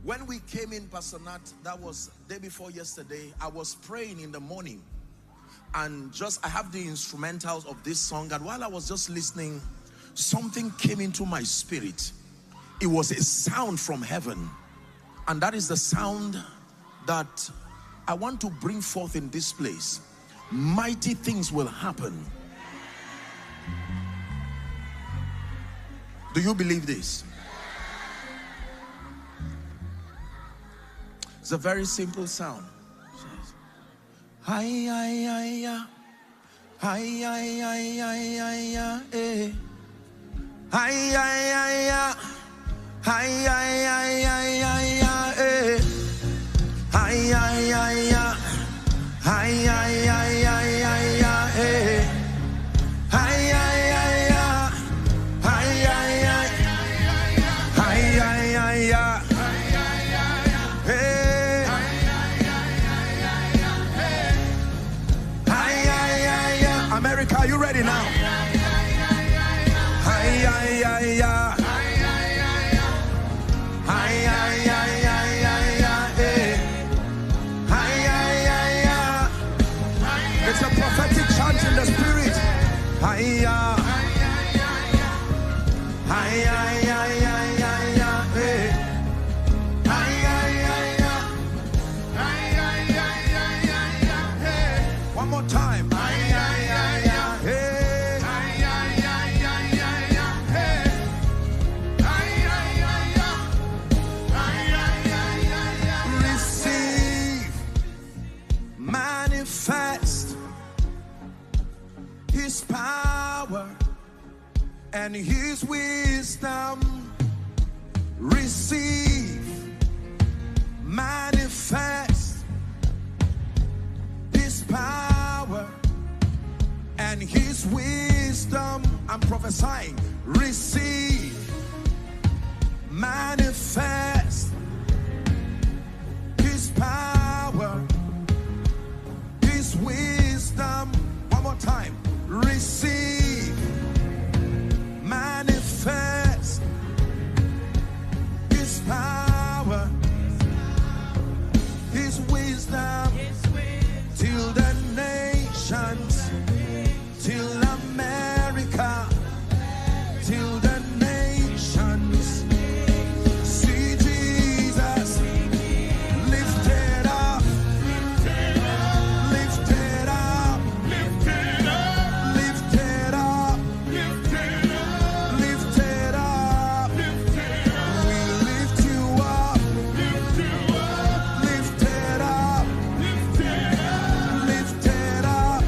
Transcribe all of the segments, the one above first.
When we came in, Pastor Nat, that was day before yesterday, I was praying in the morning, and I have the instrumentals of this song, and while I was just listening, something came into my spirit. It was a sound from heaven, and that is the sound that I want to bring forth in this place. Mighty things will happen. Do you believe this? It's a very simple sound. Hi, hi, hi, hi, hi, hi, hi, hi, hi, eh. Hi, hi, hi, hi, hi, hi, hi, hi, hi, eh. Hi, hi, hi, hi, hi, hi, hi, hi, hi, eh. Hi, hi, hi, hi, hi, hi, hi, hi, hi. America, are you ready now? Hi, hi, hi, hi. Hi, hi, hi, hi, hi, hi. Hi, hi, hi, hi. It's a prophetic chant in the spirit. Hi, hi. Hi, hi, hi, hi, hi, hi. Hi, hi, hi, hi. Hi, hi, hi, hi, hi. One more time. Manifest his power and his wisdom. Receive, manifest his power and his wisdom. I'm prophesying. Receive, manifest his power, his wisdom. One more time. Receive, manifest his power, his wisdom, till the nations, till America, till the nations see Jesus lifted up, lifted up, lifted up, lifted up, lifted up. We lift you up, lifted up, lifted up,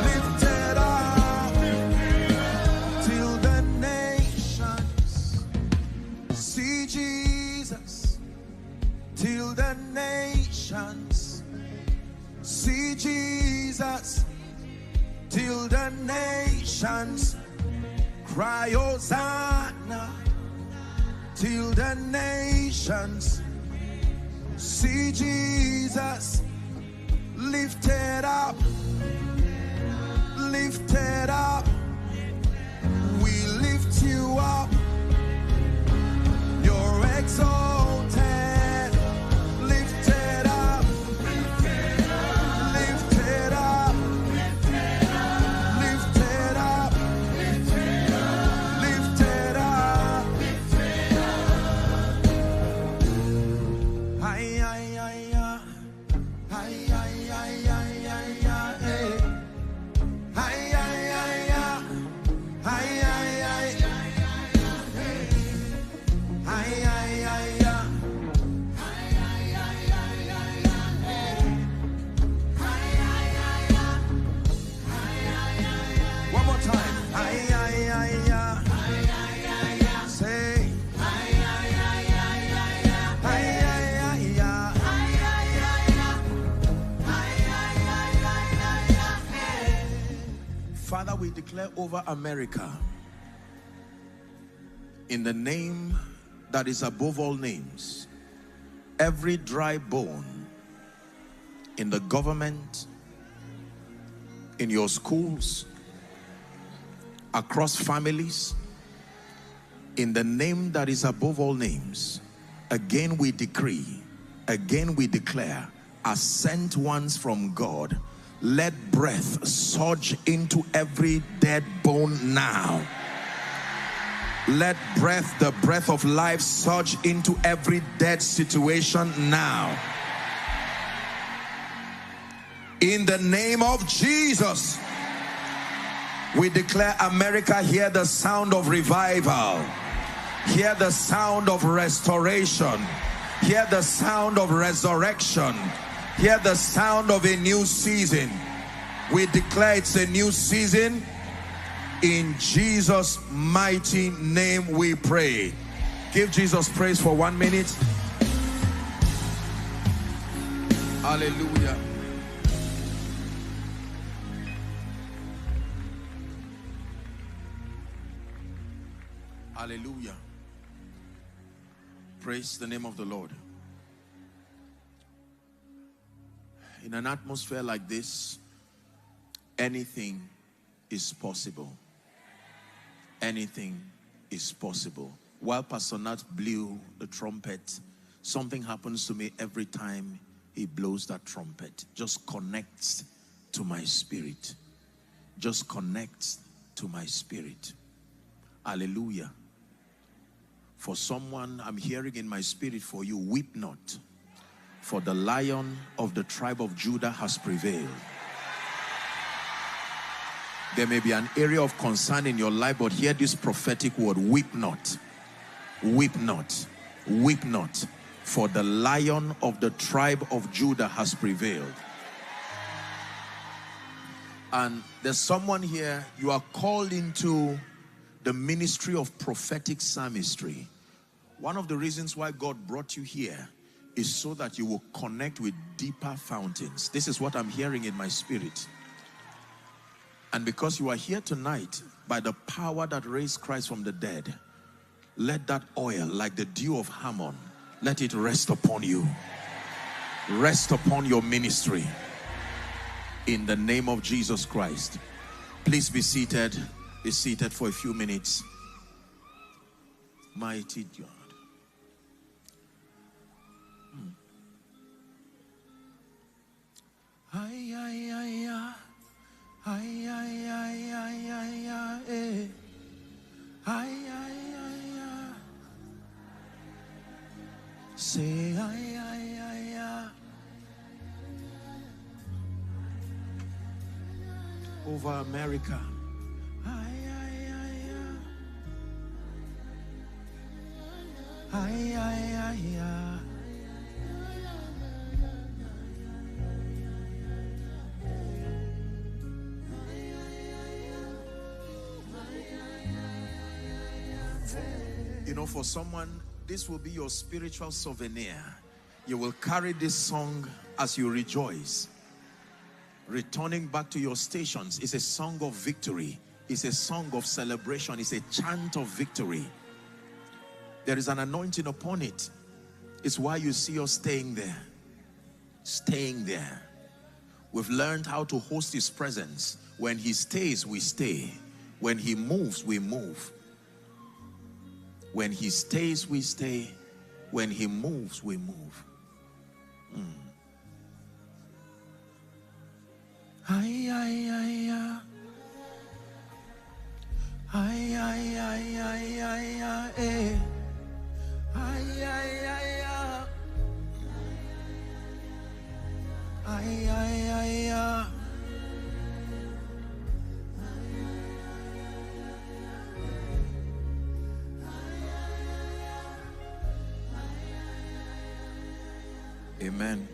lifted up, till the nations see Jesus, till the nations see Jesus, till the nations cry Hosanna, till the nations see Jesus lifted up, lifted up. We lift you up, you're exalted, lifted up, lifted up, lifted up, lifted up, lifted up. Hi, hi, hi, hi. Hi, hi, hi, hi, hi, hi, hey. Hi, hi, hi, hi. Hi, hi, hi. Hi, hi, hi, hi. One more time. Hi, hi, hi, hi. Say. Hi, hi, hi, hi. Father, we declare over America, in the name that is above all names, every dry bone in the government, in your schools, across families, in the name that is above all names, Again we decree, again we declare, as sent ones from God, let breath surge into every dead bone now. Let breath, the breath of life, surge into every dead situation now. In the name of Jesus, we declare, America, hear the sound of revival. Hear the sound of restoration. Hear the sound of resurrection. Hear the sound of a new season. We declare it's a new season. In Jesus' mighty name we pray. Give Jesus praise for 1 minute. Hallelujah. Hallelujah. Praise the name of the Lord. In an atmosphere like this, anything is possible. Anything is possible. While Pastor Nat blew the trumpet, something happens to me every time he blows that trumpet. Just connects to my spirit. Just connects to my spirit. Hallelujah. For someone, I'm hearing in my spirit for you, weep not, for the Lion of the tribe of Judah has prevailed. There may be an area of concern in your life, but hear this prophetic word: weep not, weep not, weep not, for the Lion of the tribe of Judah has prevailed. And there's someone here, you are called into the ministry of prophetic psalmistry. One of the reasons why God brought you here is so that you will connect with deeper fountains. This is what I'm hearing in my spirit. And because you are here tonight, by the power that raised Christ from the dead, let that oil, like the dew of Hammon, let it rest upon you. Rest upon your ministry. In the name of Jesus Christ. Please be seated. Be seated for a few minutes. Mighty God. Ay, ay, ay, ay. Ay, ay, ay, ay, ay, ay, eh. Ay, ay, ay, ay. Say ay, ay, ay, ay. Over America. Ay, ay, ay, ay. Ay, ay, ay, ay. You know, for someone, this will be your spiritual souvenir. You will carry this song as you rejoice. Returning back to your stations is a song of victory. It's a song of celebration. It's a chant of victory. There is an anointing upon it. It's why you see us staying there. Staying there. We've learned how to host His presence. When He stays, we stay. When He moves, we move. When He stays, we stay. When He moves, we move. Ay, ay, ay, ay. Ay, ay, ay, ay, ay, ay, eh. Ay, ay, ay, ay. Ay, ay, ay, ay. Amen.